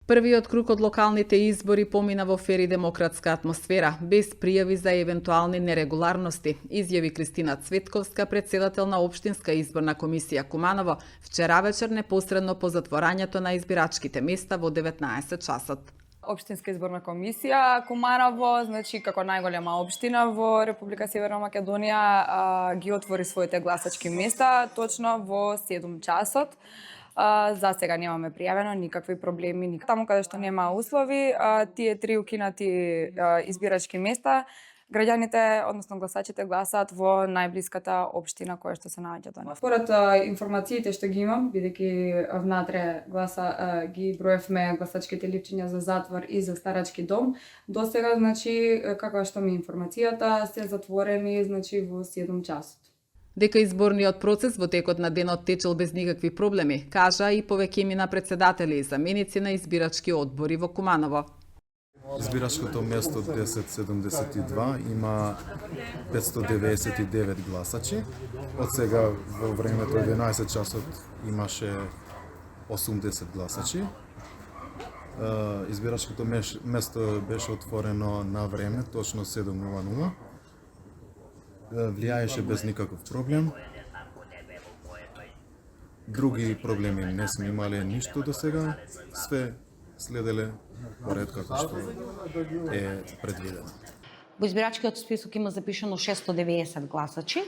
Првиот круг од локалните избори помина во фер и демократска атмосфера, без пријави за евентуални нерегуларности, изјави Кристина Цветковска, председател на Општинска изборна комисија Куманово, вчера вечер непосредно по затворањето на избирачките места во 19 часот. Општинска изборна комисија Куманово, значи како најголема општина во Република Северна Македонија, ги отвори своите гласачки места точно во 7 часот. За сега немаме пријавено никакви проблеми. Таму каде што нема услови, тие три укинати избирачки места, граѓаните, односно гласачите, гласаат во најблиската општина која што се наоѓа до нас. Според информациите што ги имам, бидејќи внатре ги броевме гласачките липчиња за затвор и за старачки дом, досега, значи, каква што ми информацијата, се затворени, значи, во 7 часот. Дека изборниот процес во текот на денот течел без никакви проблеми, кажа и повеќе на председатели и заменици на избирачки одбори во Куманово. Избирачкото место 1072 има 599 гласачи. Од сега во времето 11 часот имаше 80 гласачи. Избирачкото место беше отворено на време, точно 7:00. Влијаеше без никаков проблем. Други проблеми не сме имале ништо до сега. Све следеле по ред како што е предвидено. Во избирачкиот список има запишано 690 гласачи.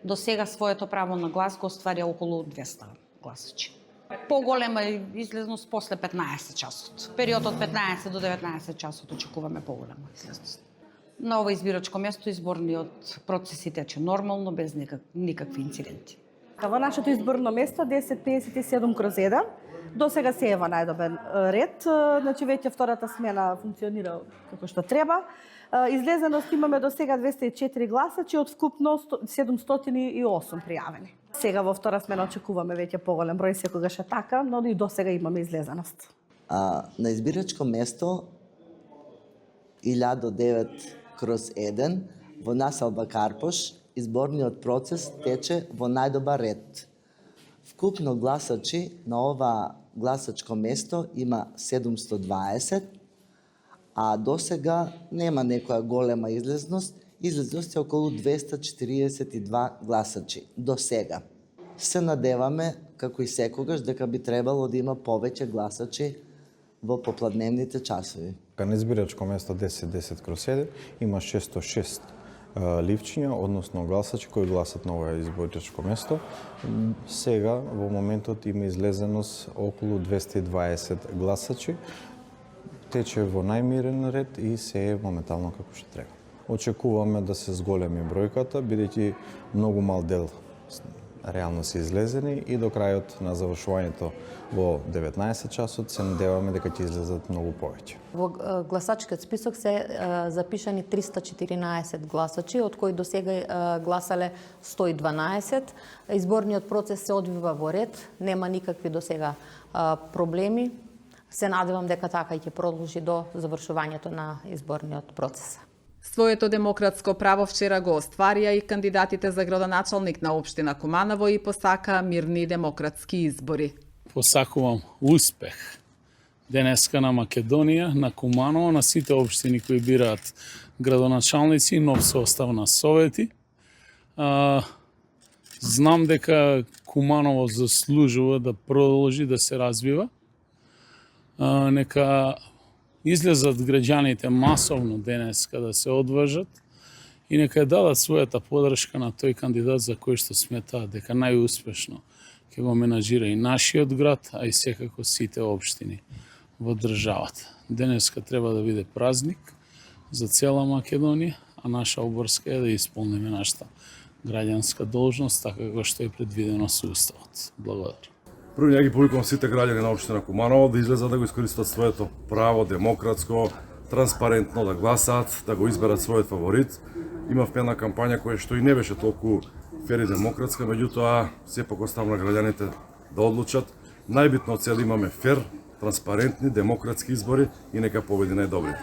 До сега своето право на глас го остварија околу 200 гласачи. Поголема излезност после 15 часот. Период од 15 до 19 часот очекуваме поголема излезност. На ова избирачко место изборниот процес тече нормално, без никакви инциденти. Во нашето изборно место 1057/1 до сега се е во најдобар ред, значи веќе втората смена функционира како што треба. Излезеност имаме до сега 204 гласачи од вкупно 708 пријавени. Сега во втора смена очекуваме веќе поголем број, секогаш е така, но и до сега имаме излезеност. На избирачко место 1009/1 во населба Карпош изборниот процес тече во најдобар ред. Вкупно гласачи на ова гласачко место има 720, а до сега нема некоја голема излезност. Излезност е околу 242 гласачи до сега. Се надеваме, како и секогаш, дека би требало да има повеќе гласачи во попладневните часови. На избирачко место 1010/7 има 606 ливчиња, односно гласачи кои гласат на ова изборачко место. Сега, во моментот, има излезеност околу 220 гласачи. Тече во најмирен ред и се е моментално како што треба. Очекуваме да се зголеми бројката, бидејќи многу мал дел реално се излезени и до крајот на завршувањето во 19 часот се надеваме дека ќе излезат многу повеќе. Во гласачкиот список се запишани 314 гласачи, од кои до сега гласале 112. Изборниот процес се одвива во ред, нема никакви до сега проблеми. Се надевам дека така ќе продолжи до завршувањето на изборниот процес. Своето демократско право вчера го остварија и кандидатите за градоначалник на општина Куманово и посака мирни демократски избори. Посакувам успех денеска на Македонија, на Куманово, на сите општини кои бираат градоначалници и нов состав на совети. Знам дека Куманово заслужува да продолжи да се развива. Нека излезат граѓаните масовно денеска да се одважат и нека дадат својата подршка на тој кандидат за кој што сметаат дека најуспешно ќе го менаџира и нашиот град, а и секако сите општини во државата. Денеска треба да биде празник за цела Македонија, а наша обврска е да исполниме нашата граѓанска должност, така како што е предвидено со Уставот. Благодарам. Прво ја ги повикувам сите граѓани на општина Куманово да излезат да го искористат своето право демократско, транспарентно да гласаат, да го изберат својот фаворит. Имавме една кампања која што и не беше толку фер и демократска, меѓутоа сепак оставна граѓаните да одлучат. Најбитно цел имаме фер, транспарентни, демократски избори и нека победи најдобрите.